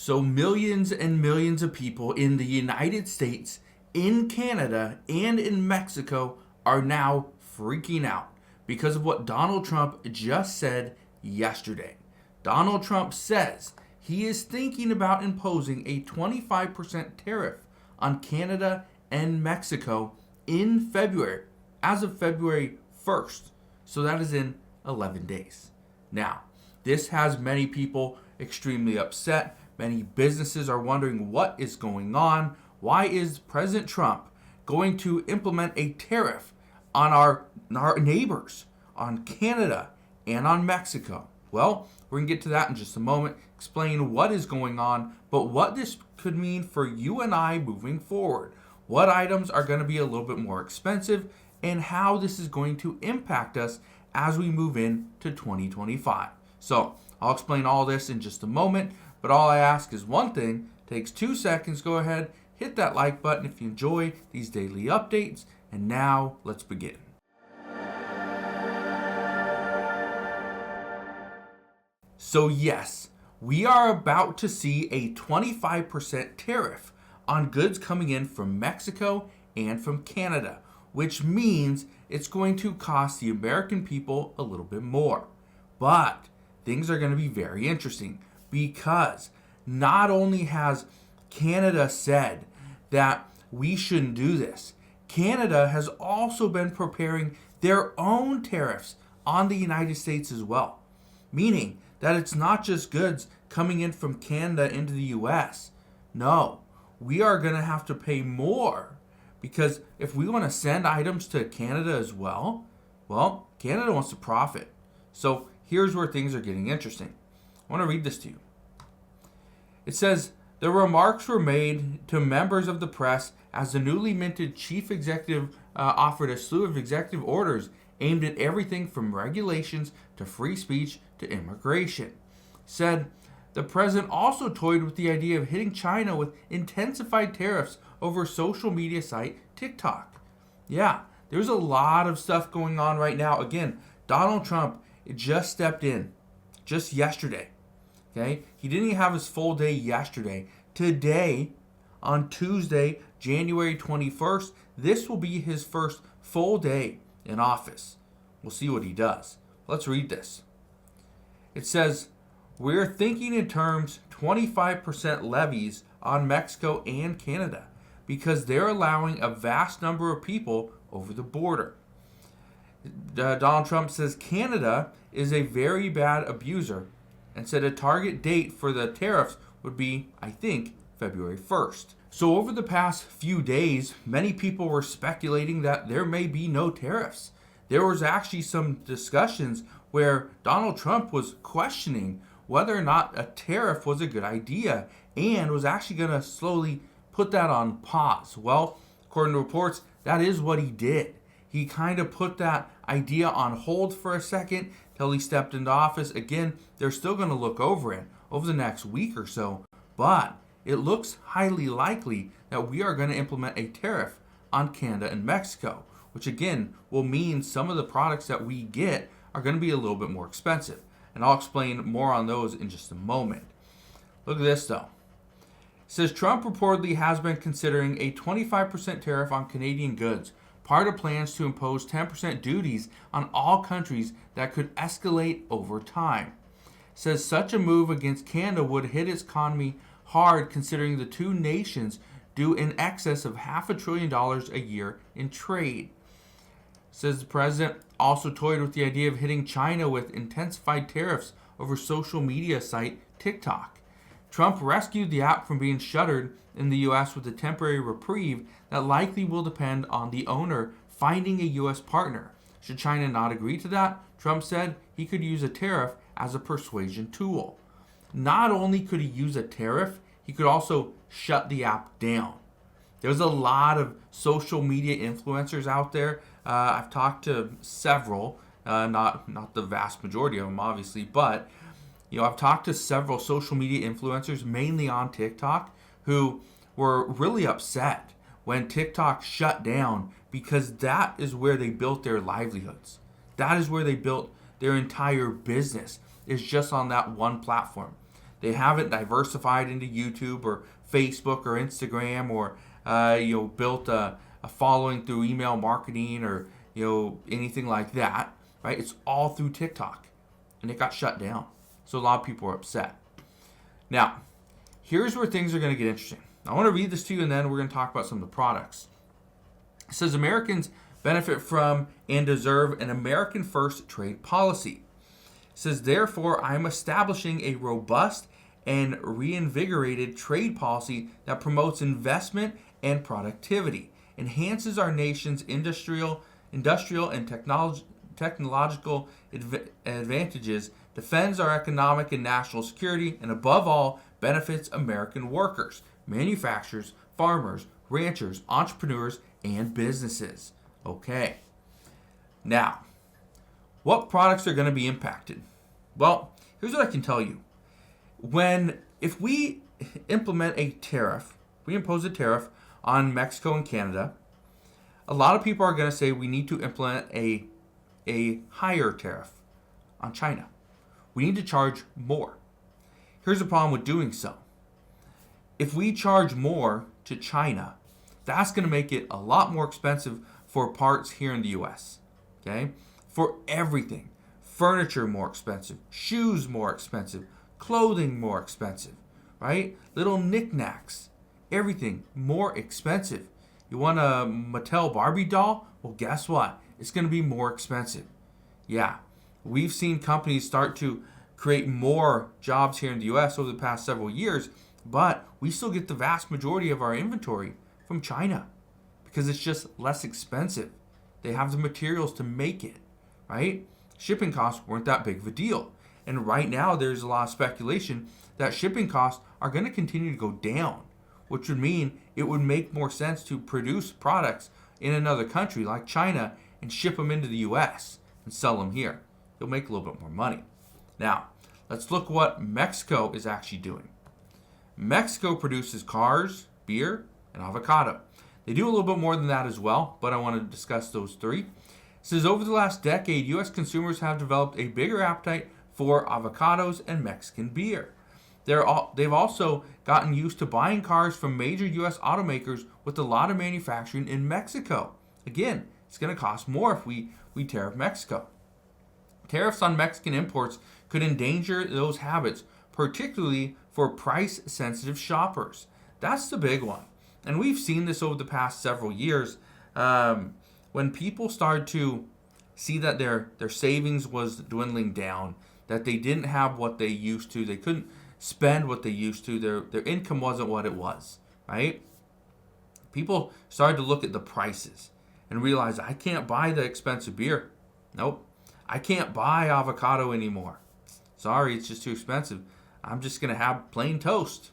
So millions and millions of people in the United States, in Canada, and in Mexico are now freaking out because of what Donald Trump just said yesterday. Donald Trump says he is thinking about imposing a 25% tariff on Canada and Mexico in February, as of February 1st. So that is in 11 days. Now, this has many people extremely upset. Many businesses are wondering what is going on. Why is President Trump going to implement a tariff on our neighbors, on Canada and on Mexico? Well, we're going to get to that in just a moment, explain what is going on, but what this could mean for you and I moving forward. What items are going to be a little bit more expensive and how this is going to impact us as we move into 2025. So I'll explain all this in just a moment, but all I ask is one thing. Takes 2 seconds. Go ahead, hit that like button if you enjoy these daily updates. And now let's begin. So yes, we are about to see a 25% tariff on goods coming in from Mexico and from Canada, which means it's going to cost the American people a little bit more. But things are going to be very interesting because not only has Canada said that we shouldn't do this, Canada has also been preparing their own tariffs on the United States as well, meaning that it's not just goods coming in from Canada into the US. No, we are going to have to pay more because if we want to send items to Canada as well, Canada wants to profit. So here's where things are getting interesting. I want to read this to you. It says, the remarks were made to members of the press as the newly minted chief executive offered a slew of executive orders aimed at everything from regulations to free speech to immigration. Said, the president also toyed with the idea of hitting China with intensified tariffs over social media site TikTok. Yeah, there's a lot of stuff going on right now. Again, Donald Trump just stepped in just yesterday. Okay, he didn't even have his full day yesterday. Today, on Tuesday, January 21st, this will be his first full day in office. We'll see what he does. Let's read this. It says, we're thinking in terms 25% levies on Mexico and Canada because they're allowing a vast number of people over the border. Donald Trump says Canada is a very bad abuser and said a target date for the tariffs would be, I think, February 1st. So over the past few days, many people were speculating that there may be no tariffs. There was actually some discussions where Donald Trump was questioning whether or not a tariff was a good idea and was actually going to slowly put that on pause. Well, according to reports, that is what he did. He kind of put that idea on hold for a second till he stepped into office. Again, they're still going to look over it over the next week or so, but it looks highly likely that we are going to implement a tariff on Canada and Mexico, which again will mean some of the products that we get are going to be a little bit more expensive. And I'll explain more on those in just a moment. Look at this though. It says Trump reportedly has been considering a 25% tariff on Canadian goods, part of plans to impose 10% duties on all countries that could escalate over time. It says such a move against Canada would hit its economy hard considering the two nations do in excess of $500 billion a year in trade. Says the president also toyed with the idea of hitting China with intensified tariffs over social media site TikTok. Trump rescued the app from being shuttered in the U.S. with a temporary reprieve that likely will depend on the owner finding a U.S. partner. Should China not agree to that, Trump said he could use a tariff as a persuasion tool. Not only could he use a tariff, he could also shut the app down. There's a lot of social media influencers out there. I've talked to several, not the vast majority of them, obviously, but I've talked to several social media influencers, mainly on TikTok, who were really upset when TikTok shut down because that is where they built their livelihoods. That is where they built their entire business, is just on that one platform. They haven't diversified into YouTube or Facebook or Instagram, or built a following through email marketing, or anything like that. Right? It's all through TikTok, and it got shut down. So a lot of people are upset. Now, here's where things are going to get interesting. I want to read this to you, and then we're going to talk about some of the products. It says Americans benefit from and deserve an American first trade policy. It says, therefore, I am establishing a robust and reinvigorated trade policy that promotes investment and productivity, enhances our nation's industrial and technological advantages, defends our economic and national security, and above all, benefits American workers, manufacturers, farmers, ranchers, entrepreneurs, and businesses. Okay. Now, what products are going to be impacted? Well, here's what I can tell you. If we implement a tariff, we impose a tariff on Mexico and Canada, a lot of people are going to say we need to implement a higher tariff on China. We need to charge more. Here's the problem with doing so. If we charge more to China, that's going to make it a lot more expensive for parts here in the US. Okay? For everything. Furniture more expensive, shoes more expensive, clothing more expensive, right? Little knickknacks, everything more expensive. You want a Mattel Barbie doll? Well, guess what? It's going to be more expensive. Yeah, we've seen companies start to create more jobs here in the US over the past several years, but we still get the vast majority of our inventory from China because it's just less expensive. They have the materials to make it, right? Shipping costs weren't that big of a deal. And right now there's a lot of speculation that shipping costs are going to continue to go down, which would mean it would make more sense to produce products in another country like China and ship them into the US and sell them here. You'll make a little bit more money. Now, let's look what Mexico is actually doing. Mexico produces cars, beer, and avocado. They do a little bit more than that as well, but I want to discuss those three. It says, over the last decade, U.S. consumers have developed a bigger appetite for avocados and Mexican beer. They've also gotten used to buying cars from major U.S. automakers with a lot of manufacturing in Mexico. Again, it's going to cost more if we tariff Mexico. Tariffs on Mexican imports could endanger those habits, particularly for price-sensitive shoppers. That's the big one. And we've seen this over the past several years. When people started to see that their savings was dwindling down, that they didn't have what they used to, they couldn't spend what they used to, their income wasn't what it was, right? People started to look at the prices and realize, I can't buy the expensive beer. Nope. I can't buy avocado anymore. Sorry, it's just too expensive. I'm just going to have plain toast,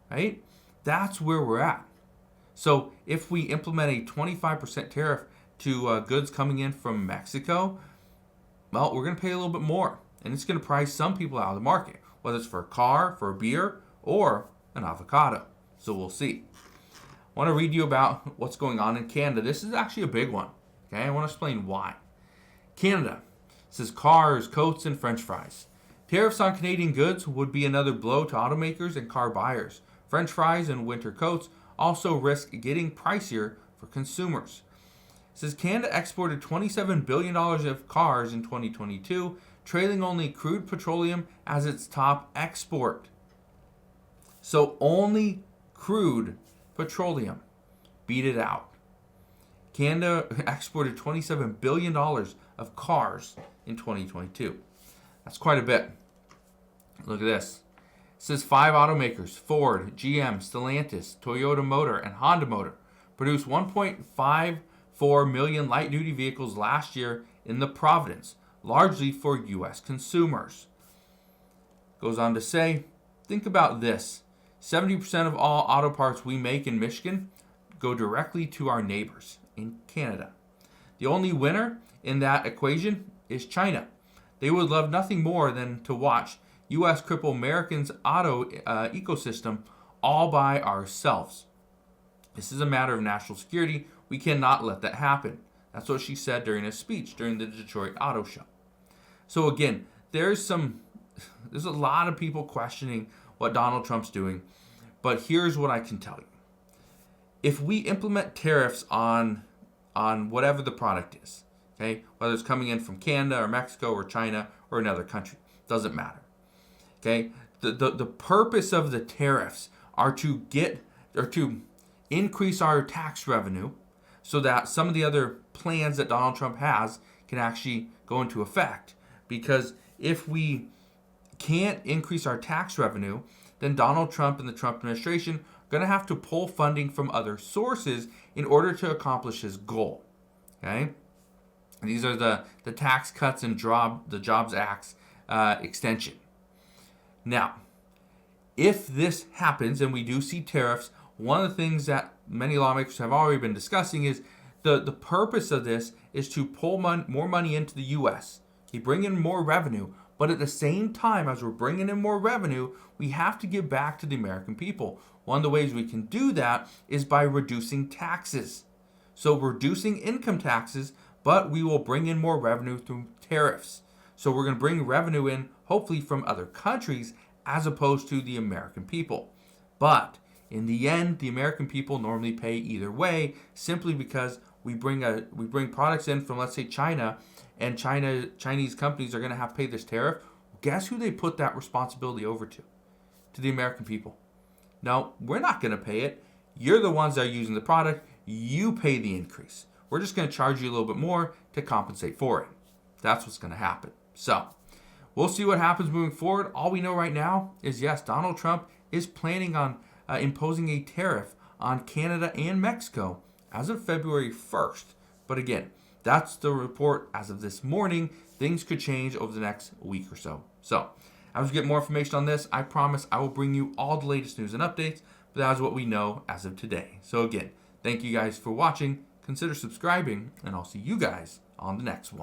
right? That's where we're at. So if we implement a 25% tariff to goods coming in from Mexico, well, we're going to pay a little bit more. And it's going to price some people out of the market, whether it's for a car, for a beer, or an avocado. So we'll see. I want to read you about what's going on in Canada. This is actually a big one. Okay, I want to explain why. Canada says cars, coats, and French fries. Tariffs on Canadian goods would be another blow to automakers and car buyers. French fries and winter coats also risk getting pricier for consumers. It says Canada exported $27 billion of cars in 2022, trailing only crude petroleum as its top export. So only crude petroleum beat it out. Canada exported $27 billion of cars in 2022. That's quite a bit. Look at this. It says 5 automakers, Ford, GM, Stellantis, Toyota Motor, and Honda Motor, produced 1.54 million light-duty vehicles last year in the province, largely for U.S. consumers. Goes on to say, think about this. 70% of all auto parts we make in Michigan go directly to our neighbors in Canada. The only winner in that equation is China. They would love nothing more than to watch U.S. cripple Americans' auto ecosystem all by ourselves. This is a matter of national security. We cannot let that happen. That's what she said during a speech during the Detroit Auto Show. So again, there's a lot of people questioning what Donald Trump's doing. But here's what I can tell you. If we implement tariffs on whatever the product is, okay, whether it's coming in from Canada or Mexico or China or another country, doesn't matter. Okay, the purpose of the tariffs are to increase our tax revenue so that some of the other plans that Donald Trump has can actually go into effect. Because if we can't increase our tax revenue, then Donald Trump and the Trump administration are going to have to pull funding from other sources in order to accomplish his goal. Okay? And these are the Tax Cuts and the Jobs Act's extension. Now, if this happens and we do see tariffs, one of the things that many lawmakers have already been discussing is the purpose of this is to pull more money into the U.S. You bring in more revenue, but at the same time as we're bringing in more revenue, we have to give back to the American people. One of the ways we can do that is by reducing taxes. So reducing income taxes, but we will bring in more revenue through tariffs. So we're going to bring revenue in, hopefully from other countries, as opposed to the American people. But in the end, the American people normally pay either way, simply because we bring products in from, let's say, China, and Chinese companies are going to have to pay this tariff. Guess who they put that responsibility over to? To the American people. No, we're not going to pay it. You're the ones that are using the product. You pay the increase. We're just going to charge you a little bit more to compensate for it. That's what's going to happen. So we'll see what happens moving forward. All we know right now is, yes, Donald Trump is planning on imposing a tariff on Canada and Mexico as of February 1st. But again, that's the report as of this morning. Things could change over the next week or so. So as we get more information on this, I promise I will bring you all the latest news and updates. But that is what we know as of today. So again, thank you guys for watching. Consider subscribing, and I'll see you guys on the next one.